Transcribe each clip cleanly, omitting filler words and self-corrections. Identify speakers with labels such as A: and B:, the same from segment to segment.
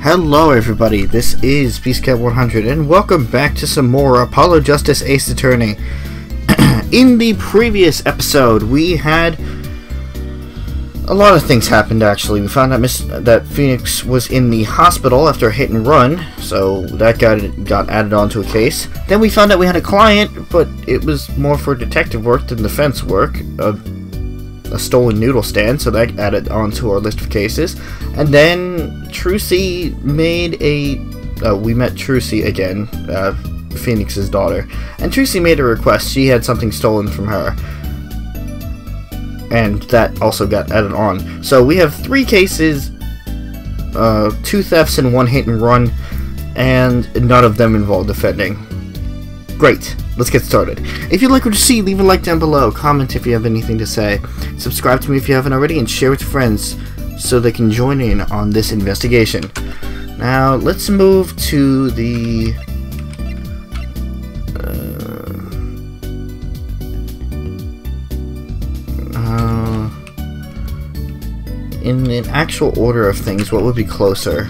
A: Hello everybody, this is pt.2 and welcome back to some more Apollo Justice Ace Attorney. In the previous episode, we had a lot of things happened actually. We found out that Phoenix was in the hospital after a hit and run, so that got added onto a case. Then we found out we had a client, but it was more for detective work than defense work. A stolen noodle stand, so that added onto our list of cases. And then Trucy made we met Trucy again, Phoenix's daughter, and Trucy made a request. She had something stolen from her, and that also got added on. So we have 3 cases, 2 thefts and 1 hit and run, and none of them involve defending. Great, let's get started. If you like what you see, leave a like down below, comment if you have anything to say, subscribe to me if you haven't already, and share with your friends so they can join in on this investigation. Now, let's move to the... in an actual order of things, what would be closer?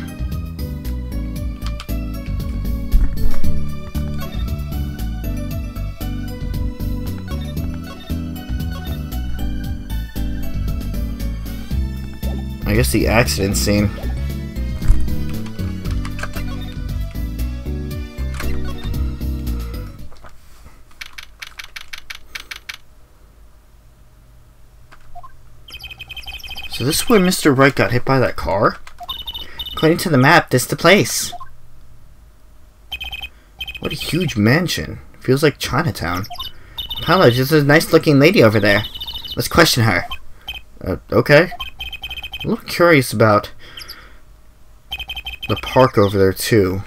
A: I guess the accident scene. So this is where Mr. Wright got hit by that car? According to the map, this is the place. What a huge mansion. Feels like Chinatown. Paolo, there's a nice looking lady over there. Let's question her. Okay. I'm a little curious about the park over there too.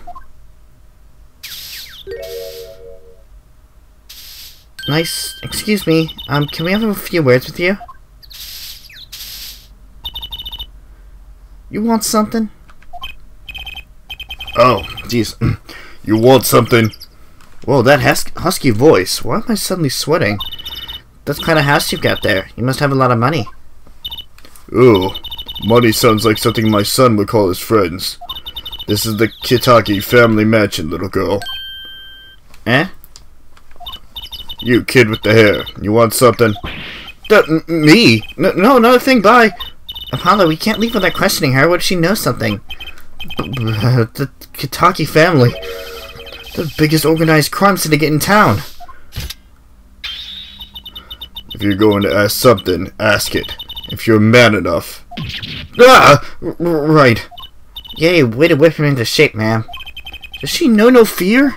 A: Nice. Excuse me. Can we have a few words with you? You want something?
B: Oh, jeez. You want something?
A: Whoa, that husky voice. Why am I suddenly sweating? That's the kind of house you've got there. You must have a lot of money.
B: Ooh. Money sounds like something my son would call his friends. This is the Kotaki family mansion, little girl.
A: Eh?
B: You kid with the hair. You want something?
A: Me? No, another thing, bye. Apollo, we can't leave without questioning her. What if she knows something? The Kotaki family. The biggest organized crime syndicate in town.
B: If you're going to ask something, ask it. If you're man enough.
A: Right. Yay, way to whip him into shape, ma'am. Does she know no fear?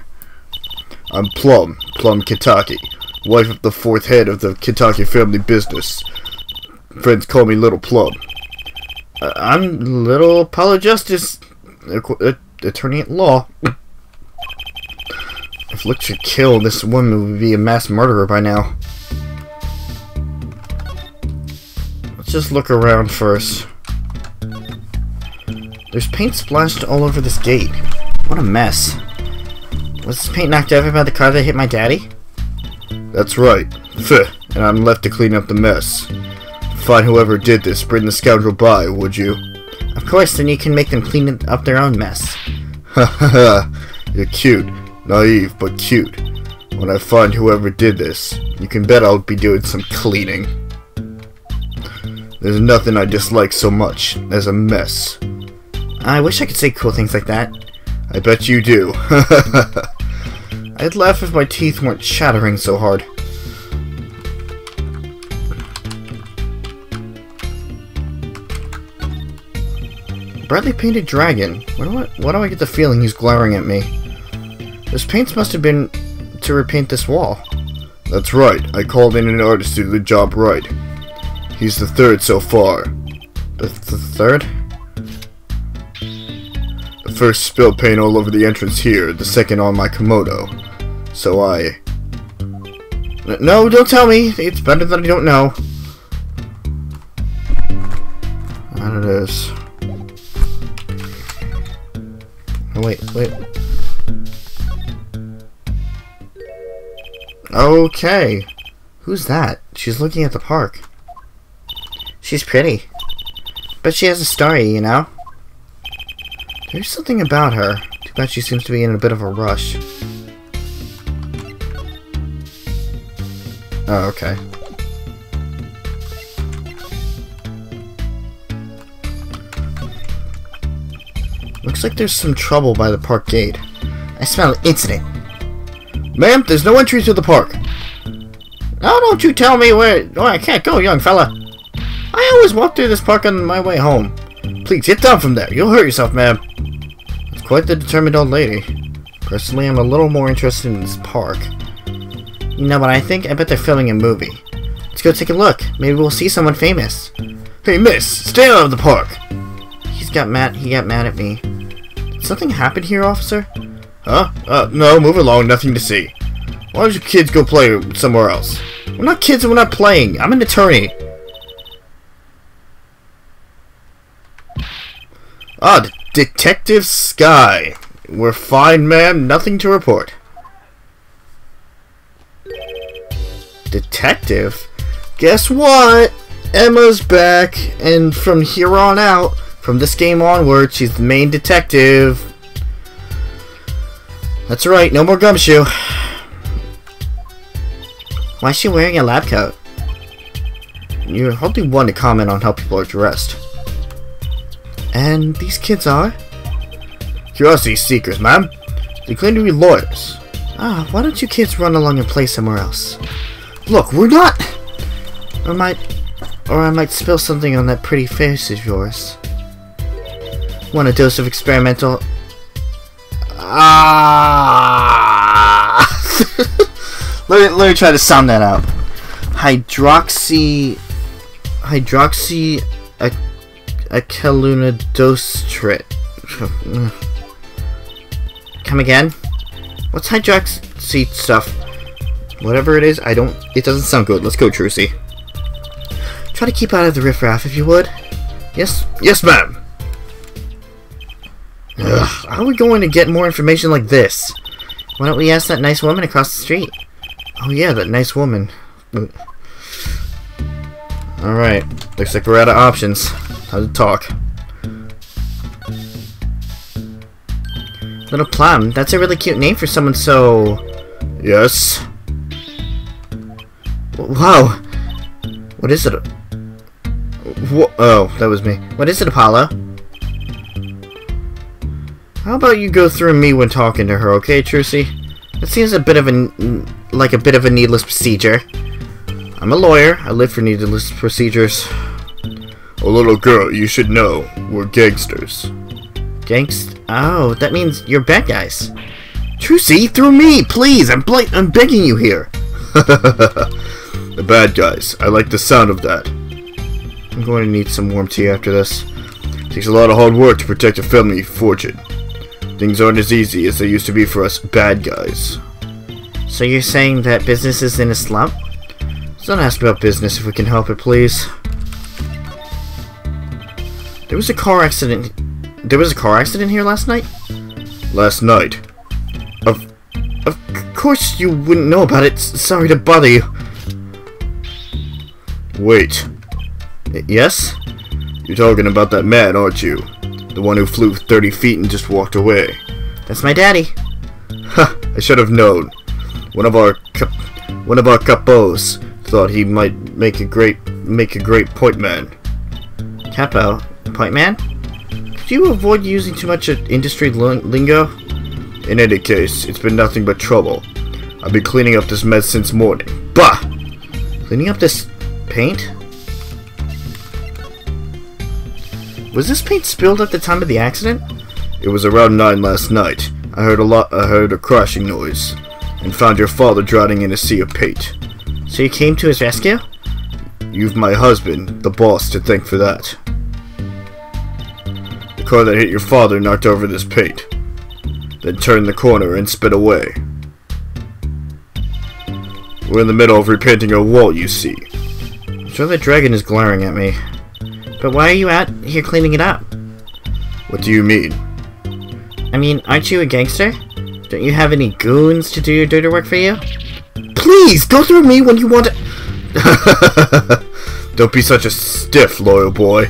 B: I'm Plum Kotaki, wife of the 4th head of the Kotaki family business. Friends call me Little Plum.
A: I'm Little Apollo Justice, attorney at law. If looks should kill, this woman would be a mass murderer by now. Just look around first. There's paint splashed all over this gate. What a mess. Was this paint knocked over by the car that hit my daddy?
B: That's right. And I'm left to clean up the mess. Find whoever did this, bring the scoundrel by, would you?
A: Of course, then you can make them clean up their own mess.
B: Ha ha ha. You're cute. Naive, but cute. When I find whoever did this, you can bet I'll be doing some cleaning. There's nothing I dislike so much as a mess.
A: I wish I could say cool things like that.
B: I bet you do.
A: I'd laugh if my teeth weren't chattering so hard. Brightly painted dragon. Why do I get the feeling he's glaring at me? Those paints must have been to repaint this wall.
B: That's right. I called in an artist to do the job right. He's the 3rd so far.
A: The 3rd?
B: The first spilled paint all over the entrance here, the second on my Komodo. So
A: No, don't tell me. It's better that I don't know. That it is. Oh, wait. Okay. Who's that? She's looking at the park. She's pretty. But she has a story, you know? There's something about her. Too bad she seems to be in a bit of a rush. Oh, okay. Looks like there's some trouble by the park gate. I smell an incident.
B: Ma'am, there's no entry to the park.
A: Now don't you tell me where I can't go, young fella. I always walk through this park on my way home.
B: Please, get down from there. You'll hurt yourself, ma'am.
A: It's quite the determined old lady. Personally, I'm a little more interested in this park. You know what I think? I bet they're filming a movie. Let's go take a look. Maybe we'll see someone famous.
B: Hey, miss, stay out of the park.
A: He got mad at me. Did something happen here, officer?
B: Huh? No, move along, nothing to see. Why don't you kids go play somewhere else?
A: We're not kids and we're not playing. I'm an attorney.
B: Ah, Detective Sky. We're fine, ma'am. Nothing to report.
A: Detective? Guess what? Emma's back, and from here on out, from this game onward, she's the main detective. That's right, no more gumshoe. Why is she wearing a lab coat? You're hardly one to comment on how people are dressed. And these kids are?
B: Curiosity seekers, ma'am. They claim to be lawyers.
A: Ah, why don't you kids run along and play somewhere else? Look, we're not... Or I might spill something on that pretty face of yours. Want a dose of experimental... Ah! let me try to sound that out. Hydroxyacalunadostrit. Come again? What's hydroxy stuff? Whatever it is, it doesn't sound good. Let's go, Trucy. Try to keep out of the riffraff, if you would. Yes?
B: Yes, ma'am.
A: How are we going to get more information like this? Why don't we ask that nice woman across the street? Oh yeah, that nice woman. Alright, looks like we're out of options. How to talk. Little Plum, that's a really cute name for someone so...
B: Yes?
A: Wow! What is it? Oh, that was me. What is it, Apollo? How about you go through me when talking to her, okay, Trucy? That seems like a bit of a needless procedure. I'm a lawyer. I live for needless procedures.
B: Oh, little girl, you should know. We're gangsters.
A: Oh, that means you're bad guys. Trucy, through me, please! I'm begging you here.
B: The bad guys. I like the sound of that.
A: I'm going to need some warm tea after this.
B: It takes a lot of hard work to protect a family fortune. Things aren't as easy as they used to be for us bad guys.
A: So you're saying that business is in a slump? Don't ask about business if we can help it, please. There was a car accident here last night?
B: Last night?
A: Of course you wouldn't know about it. Sorry to bother you.
B: Wait.
A: Yes?
B: You're talking about that man, aren't you? The one who flew 30 feet and just walked away.
A: That's my daddy.
B: Ha! I should have known. One of our capos thought he might make a great point man.
A: Capo? Point man? Could you avoid using too much industry lingo?
B: In any case, it's been nothing but trouble. I've been cleaning up this mess since morning. Bah!
A: Cleaning up this paint? Was this paint spilled at the time of the accident?
B: It was around 9 last night. I heard a crashing noise, and found your father drowning in a sea of paint.
A: So you came to his rescue?
B: You've my husband, the boss, to thank for that. The car that hit your father knocked over this paint, then turned the corner and sped away. We're in the middle of repainting a wall, you see.
A: I'm sure the dragon is glaring at me. But why are you out here cleaning it up?
B: What do you mean?
A: I mean, aren't you a gangster? Don't you have any goons to do your dirty work for you? Please, go through me when you want to...
B: Don't be such a stiff, loyal boy.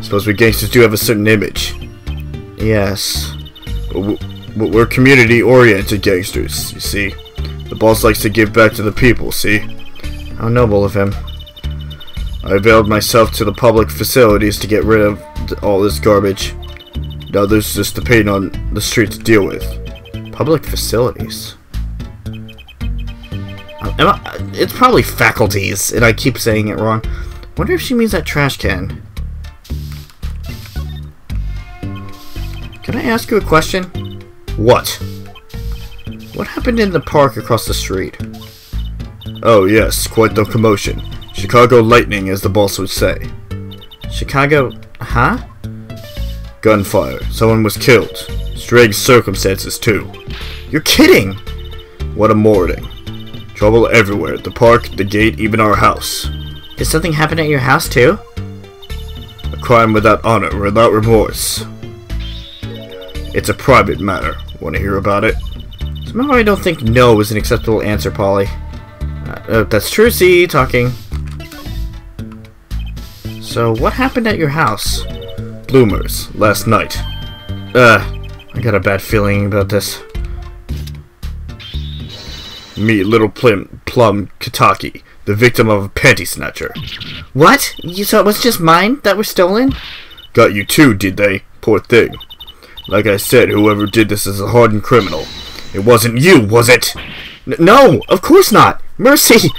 B: Suppose we gangsters do have a certain image.
A: Yes.
B: But we're community-oriented gangsters, you see. The boss likes to give back to the people, see?
A: How noble of him.
B: I availed myself to the public facilities to get rid of all this garbage. Now there's just the pain on the street to deal with.
A: Public facilities? It's probably faculties, and I keep saying it wrong. Wonder if she means that trash can. Can I ask you a question?
B: What?
A: What happened in the park across the street?
B: Oh yes, quite the commotion. Chicago lightning, as the boss would say.
A: Chicago... huh?
B: Gunfire. Someone was killed. Strange circumstances, too.
A: You're kidding!
B: What a morning. Trouble everywhere. The park, the gate, even our house.
A: Did something happen at your house, too?
B: A crime without honor, without remorse. It's a private matter. Want to hear about it?
A: Somehow I don't think no is an acceptable answer, Polly. That's true, see, talking. So, what happened at your house?
B: Bloomers, last night.
A: I got a bad feeling about this.
B: Me, little Plum Kotaki, the victim of a panty snatcher.
A: What? So it was just mine that were stolen?
B: Got you too, did they? Poor thing. Like I said, whoever did this is a hardened criminal. It wasn't you, was it?
A: No, of course not. Mercy.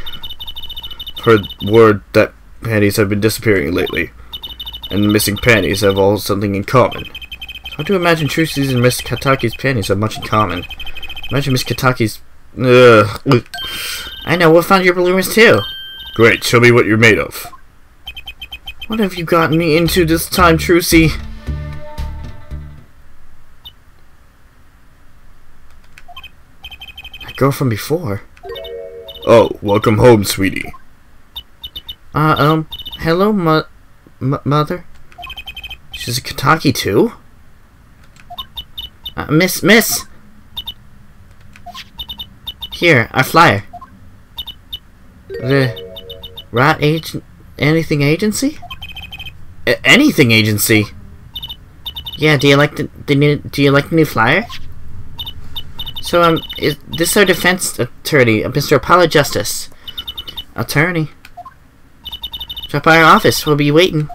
B: Heard word that panties have been disappearing lately, and the missing panties have all something in common.
A: It's hard to imagine Trucy's and Miss Kotaki's panties have much in common. Imagine Miss Kotaki's... I know, we'll find your bloomers too.
B: Great, show me what you're made of.
A: What have you gotten me into this time, Trucy? That girl from before.
B: Oh, welcome home, sweetie.
A: Hello, mother? She's a Kotaki too? Miss! Here, our flyer. The Rat Anything Agency? Anything Agency? Yeah, do you like the new flyer? So, is this our defense attorney, Mr. Apollo Justice? Attorney? Drop by our office, we'll be waiting.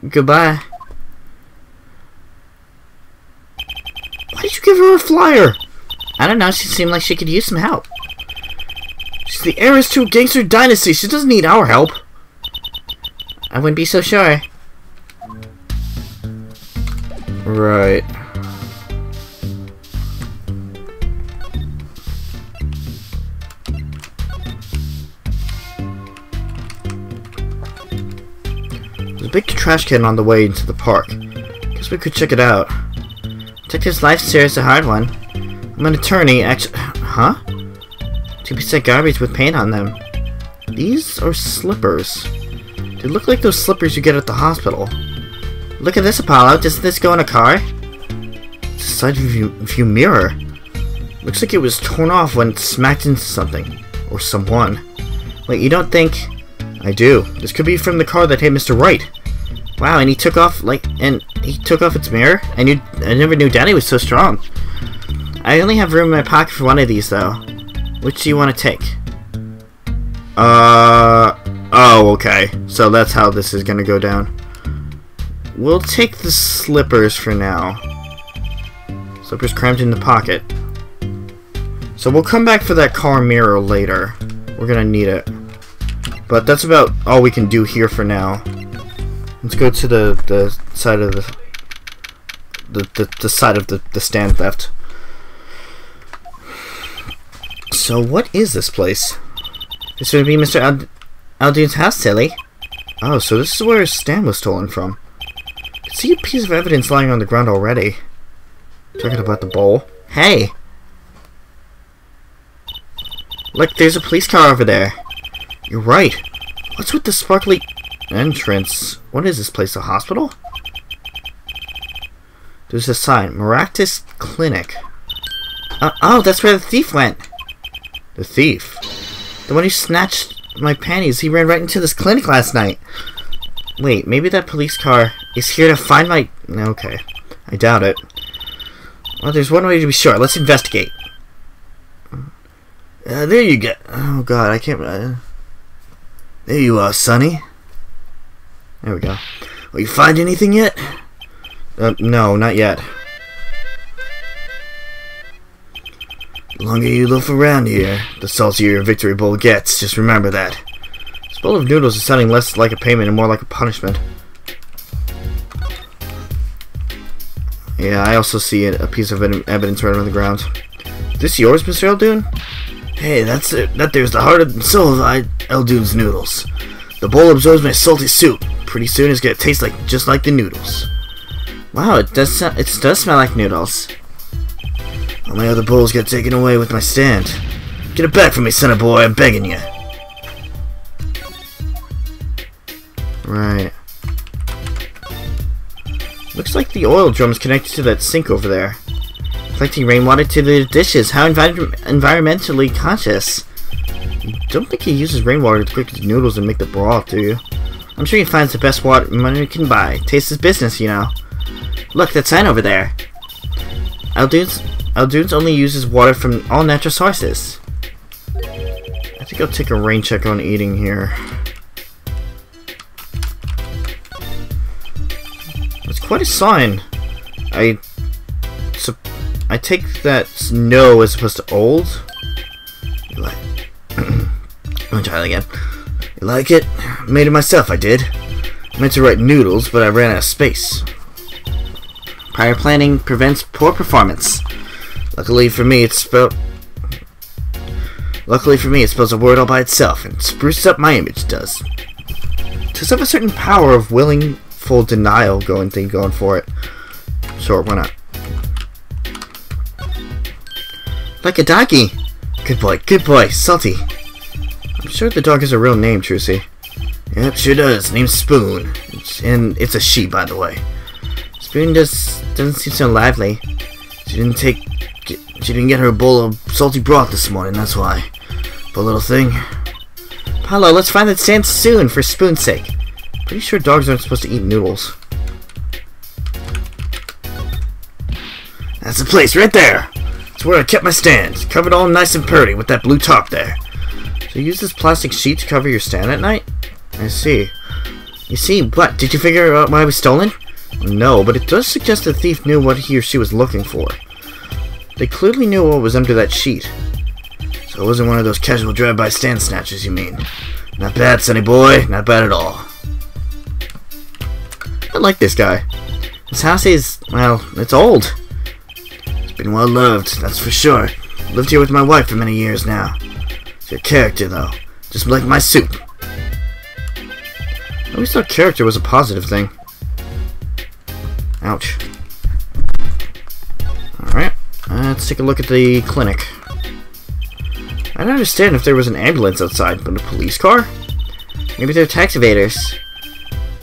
A: Goodbye. Why did you give her a flyer? I don't know, she seemed like she could use some help. She's the heiress to a gangster dynasty, she doesn't need our help. I wouldn't be so sure.
B: Right.
A: There's a big trash can on the way into the park. Guess we could check it out. Detective's life is a hard one. I'm an attorney, actually. Huh? 2% garbage with paint on them. These are slippers. They look like those slippers you get at the hospital. Look at this, Apollo. Doesn't this go in a car? It's a side view mirror. Looks like it was torn off when it smacked into something. Or someone. Wait, you don't think... I do. This could be from the car that hit Mr. Wright. Wow, and he took off, its mirror? I never knew Daddy was so strong. I only have room in my pocket for one of these, though. Which do you want to take?
B: Oh, okay.
A: So that's how this is gonna go down. We'll take the slippers for now. Slippers crammed in the pocket. So we'll come back for that car mirror later. We're gonna need it. But that's about all we can do here for now. Let's go to the side of the side of the stand theft. So what is this place? This would be Mr. Aldune's house, silly. Oh, so this is where his stand was stolen from. I can see a piece of evidence lying on the ground already. Talking about the bowl. Hey! Look, there's a police car over there. You're right. What's with the sparkly entrance? What is this place, a hospital? There's a sign, Maractus Clinic. Oh, that's where the thief went.
B: The thief?
A: The one who snatched my panties, he ran right into this clinic last night. Wait, maybe that police car He's here to find my... Okay. I doubt it. Well, there's one way to be sure. Let's investigate. There you go. Oh, God. I can't... There you are, Sonny. There we go. Well, you find anything yet? No, not yet. The longer you loaf around here, the saltier your victory bowl gets. Just remember that. This bowl of noodles is sounding less like a payment and more like a punishment. Yeah, I also see a piece of evidence right on the ground. Is this yours, Mr. Eldoon? Hey, that's it. That there's the heart and soul of Eldoon's noodles. The bowl absorbs my salty soup. Pretty soon it's gonna taste just like the noodles. Wow, it does smell like noodles. All my other bowls get taken away with my stand. Get it back from me, son of boy, I'm begging you. Right. Looks like the oil drum is connected to that sink over there. Collecting rainwater to the dishes. How environmentally conscious. You don't think he uses rainwater to cook his noodles and make the broth, do you? I'm sure he finds the best water money can buy. Taste his business, you know. Look, that sign over there. Eldoon's only uses water from all natural sources. I think I'll take a rain check on eating here. It's quite a sign. I take that no as opposed to old. You like? Let me try that again. You like it? Made it myself, I did. I meant to write noodles, but I ran out of space. Prior planning prevents poor performance. Luckily for me, it spells a word all by itself, and spruces up my image, does. Does have a certain power of willful denial going for it. Sure, why not? Like a doggy. Good boy, Salty. I'm sure the dog has a real name, Trucy. Yep, sure does. Name's Spoon. And it's a she, by the way. Spoon doesn't seem so lively. She didn't get her bowl of salty broth this morning, that's why. Poor little thing. Paulo, let's find that stand soon, for Spoon's sake. Pretty sure dogs aren't supposed to eat noodles. That's the place, right there! It's where I kept my stand, covered all nice and purty with that blue top there. So you use this plastic sheet to cover your stand at night? I see. You see, what? Did you figure out why it was stolen? No, but it does suggest the thief knew what he or she was looking for. They clearly knew what was under that sheet. So it wasn't one of those casual drive-by stand snatchers, you mean? Not bad, sonny boy. Not bad at all. I like this guy. This house is, well, it's old. It's been well loved, that's for sure. Lived here with my wife for many years now. It's your character, though. Just like my soup. I always thought character was a positive thing. Ouch. Alright, let's take a look at the clinic. I don't understand if there was an ambulance outside, but a police car? Maybe they're tax evaders.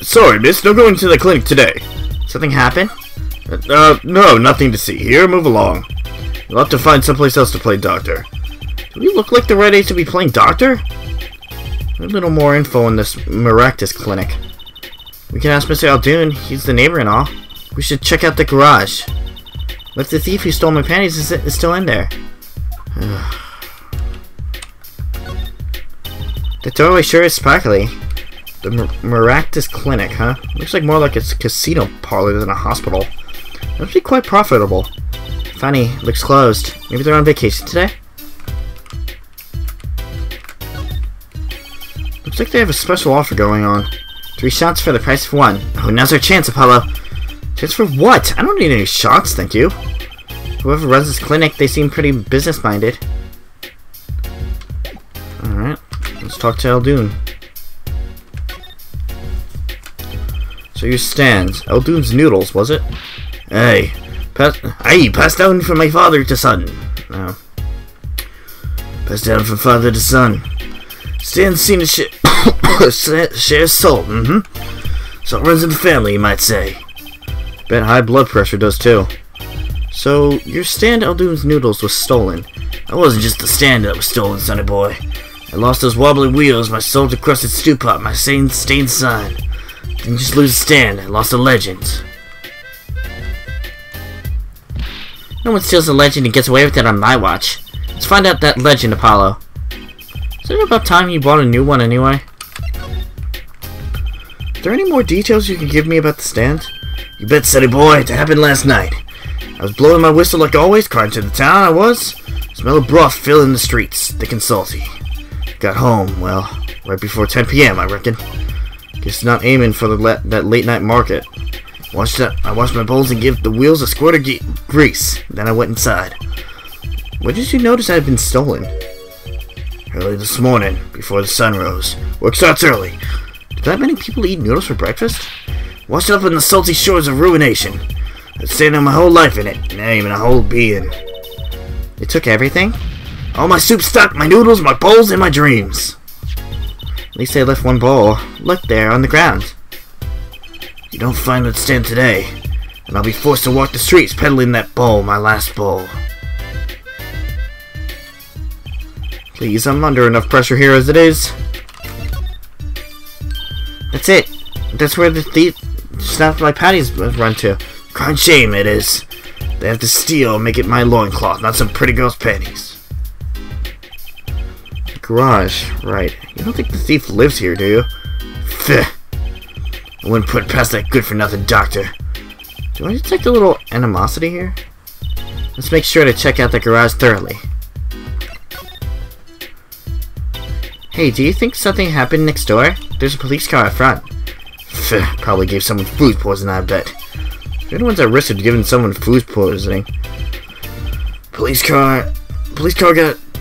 A: Sorry, miss, no going to the clinic today. Something happened? No, nothing to see here. Move along. You'll have to find someplace else to play doctor. Do we look like the right age to be playing doctor? A little more info on this Maractus clinic. We can ask Mr. Eldoon. He's the neighbor and all. We should check out the garage. What if the thief who stole my panties is still in there? The doorway sure is sparkly. The Maractus clinic, huh? Looks like more like it's a casino parlor than a hospital. It must be quite profitable. Funny, looks closed. Maybe they're on vacation today? Looks like they have a special offer going on. 3 shots for the price of 1. Oh, now's our chance, Apollo. Chance for what? I don't need any shots, thank you. Whoever runs this clinic, they seem pretty business-minded. Alright, let's talk to Eldoon. So your stands. Eldoon's Noodles, was it? Hey, passed down from my father to son. No. Passed down from father to son. Stan's seen a share salt, So it runs in the family, you might say. Bet high blood pressure does too. So, your stand Eldoon's Noodles was stolen. It wasn't just the stand that was stolen, sonny boy. I lost those wobbly wheels, my salt-encrusted stew pot, my stained sign. Didn't just lose a stand, I lost a legend. No one steals a legend and gets away with it on my watch. Let's find out that legend, Apollo. Isn't it about time you bought a new one anyway? Are there any more details you can give me about the stand? You bet, City Boy. It happened last night. I was blowing my whistle like always, crying to the town I was. Smell of broth filling the streets, thick and salty. Got home, well, right before 10 p.m., I reckon. Guess not aiming for that late night market. I washed my bowls and gave the wheels a squirt of grease. Then I went inside. When did you notice I had been stolen? Early this morning, before the sun rose. Work starts early. Do that many people eat noodles for breakfast? Washed up in the salty shores of ruination. I've stayed on my whole life in it, and not even a whole being. They took everything? All my soup stock, my noodles, my bowls, and my dreams. At least they left one bowl. Look there, on the ground. You don't find that stand today, and I'll be forced to walk the streets peddling that bowl, my last bowl. Please, I'm under enough pressure here as it is. That's it. That's where the thief snapped my Panties run to. Crying shame it is. They have to steal and make it my loincloth, not some pretty girl's panties. The garage, right. You don't think the thief lives here, do you? Pfft. I wouldn't put it past that good-for-nothing doctor. Do I detect a little animosity here? Let's make sure to check out the garage thoroughly. Hey, do you think something happened next door? There's a police car out front. Pfft, probably gave someone food poisoning, I bet. If anyone's at risk of giving someone food poisoning. Police car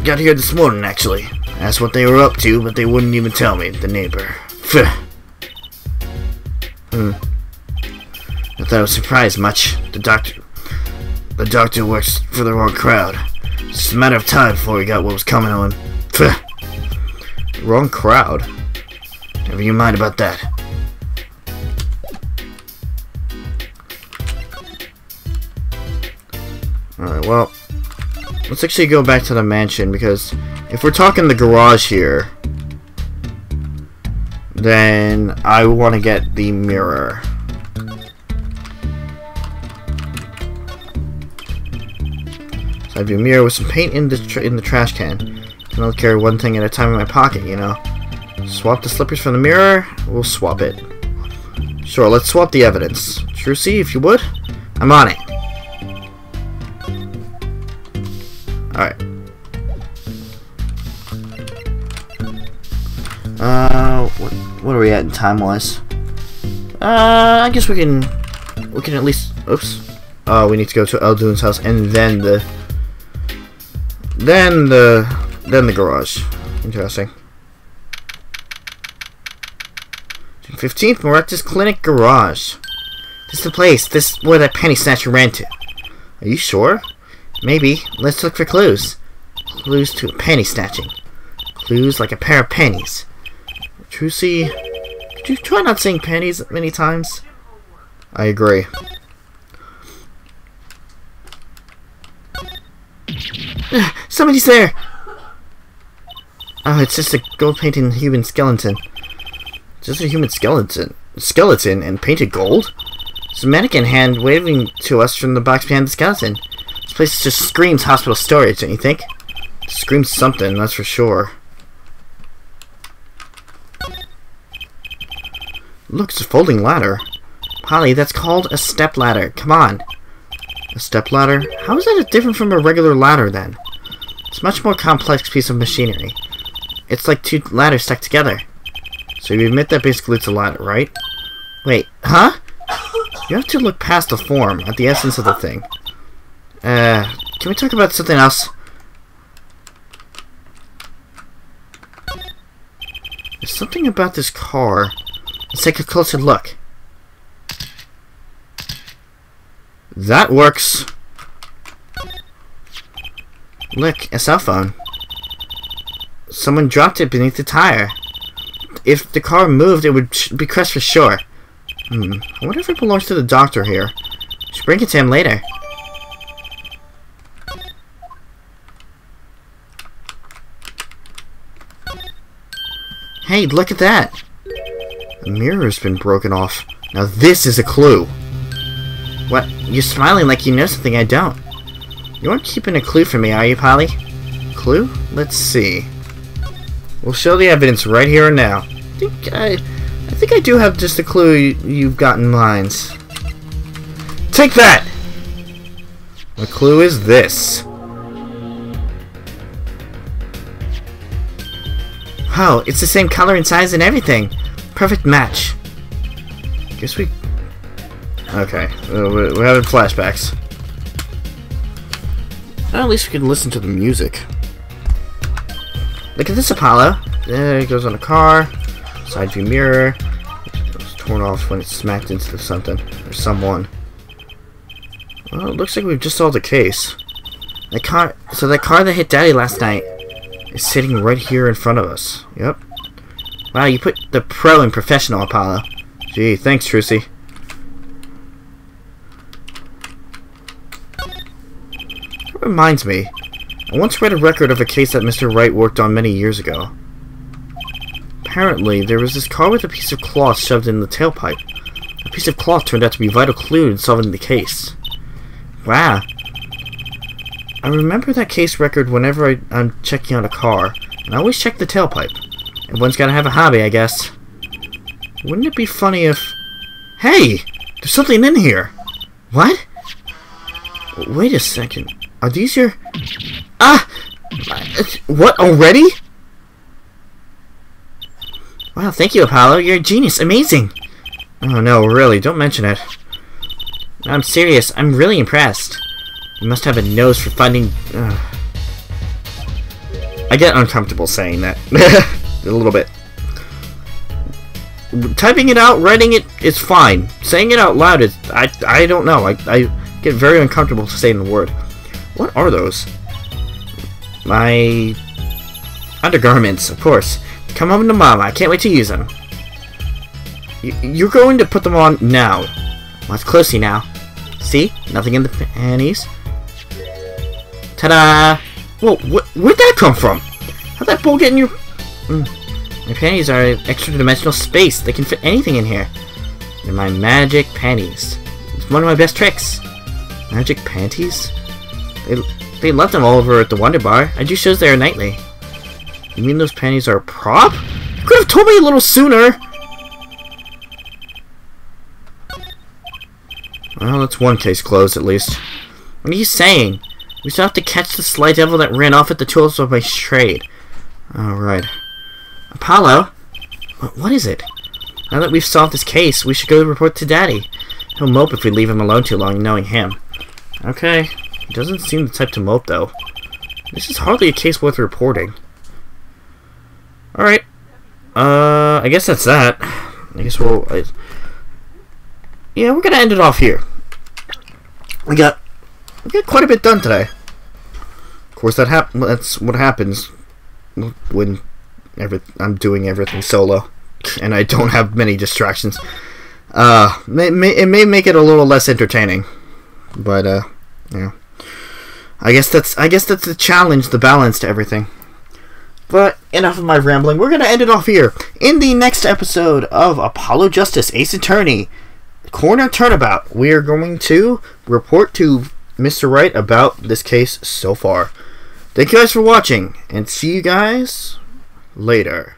A: got here this morning, actually. Asked what they were up to, but they wouldn't even tell me, the neighbor. Pfft. Not that I was surprised much. The doctor works for the wrong crowd. It's just a matter of time before he got what was coming on. Pfft. Wrong crowd? Never you mind about that. Alright, well, let's actually go back to the mansion, because if we're talking the garage here, then I want to get the mirror. So I have a mirror with some paint in the trash can. And I'll carry one thing at a time in my pocket, you know. Swap the slippers from the mirror. We'll swap it. Sure, let's swap the evidence. Trucy, if you would. I'm on it. Alright. What are we at in time-wise? I guess we can at least... Oops. Oh, we need to go to Eldoon's house and then the garage. Interesting. June 15th, Morectus Clinic Garage. This is the place. This is where that penny snatcher ran to. Are you sure? Maybe. Let's look for clues. Clues to penny snatching. Clues like a pair of pennies. Trucy, could you try not saying pennies many times? I agree. Somebody's there! Oh, it's just a gold painted human skeleton. Just a human skeleton. Skeleton and painted gold? It's a mannequin hand waving to us from the box behind the skeleton. This place just screams hospital storage, don't you think? It screams something, that's for sure. Look, it's a folding ladder. Polly, that's called a step ladder. Come on. A step ladder? How is that different from a regular ladder, then? It's a much more complex piece of machinery. It's like two ladders stuck together. So you admit that basically it's a ladder, right? Wait, huh? You have to look past the form, at the essence of the thing. Can we talk about something else? There's something about this car. Let's take a closer look. That works. Look, a cell phone. Someone dropped it beneath the tire. If the car moved, it would be crushed for sure. I wonder if it belongs to the doctor here. Should bring it to him later. Hey, look at that. The mirror's been broken off. Now this is a clue. What? You're smiling like you know something I don't. You aren't keeping a clue for me, are you, Polly? Clue? Let's see. We'll show the evidence right here and now. I think I do have just a clue you've got in mind. Take that! The clue is this. Oh, it's the same color and size and everything. Perfect match. Guess we... Okay, we're having flashbacks. Well, at least we can listen to the music. Look at this, Apollo. There it goes on a car. Side view mirror. It was torn off when it smacked into something or someone. Well, it looks like we've just solved the case. That car that hit Daddy last night is sitting right here in front of us. Yep. Wow, you put the pro in professional, Apollo. Gee, thanks, Trucy. That reminds me. I once read a record of a case that Mr. Wright worked on many years ago. Apparently, there was this car with a piece of cloth shoved in the tailpipe. A piece of cloth turned out to be a vital clue in solving the case. Wow. I remember that case record whenever I'm checking on a car, and I always check the tailpipe. Everyone's gotta have a hobby, I guess. Wouldn't it be funny if... Hey! There's something in here! What? Wait a second. Are these your... Ah! What, already? Wow, thank you, Apollo. You're a genius. Amazing! Oh no, really, don't mention it. I'm serious. I'm really impressed. You must have a nose for finding... I get uncomfortable saying that. A little bit. Typing it out, writing it is fine. Saying it out loud is... I don't know. I get very uncomfortable saying the word. What are those? My... undergarments, of course. Come home to Mama. I can't wait to use them. You're going to put them on now. Watch closely now. See? Nothing in the panties. Ta-da! Whoa, where'd that come from? How'd that bowl get in your... My panties are extra-dimensional space. They can fit anything in here. They're my magic panties. It's one of my best tricks. Magic panties? They left them all over at the Wonder Bar. I do shows there nightly. You mean those panties are a prop? You could have told me a little sooner! Well, that's one case closed, at least. What are you saying? We still have to catch the sly devil that ran off at the tools of my trade. Alright. Apollo? What is it? Now that we've solved this case, we should go report to Daddy. He'll mope if we leave him alone too long, knowing him. Okay. He doesn't seem the type to mope, though. This is hardly a case worth reporting. Alright. I guess that's that. I guess we'll... yeah, we're gonna end it off here. We got quite a bit done today. Of course, that's what happens when I'm doing everything solo, and I don't have many distractions. It may make it a little less entertaining, but yeah. I guess that's the challenge, the balance to everything. But enough of my rambling. We're gonna end it off here in the next episode of Apollo Justice Ace Attorney Corner Turnabout. We are going to report to Mr. Wright about this case so far. Thank you guys for watching, and see you guys later.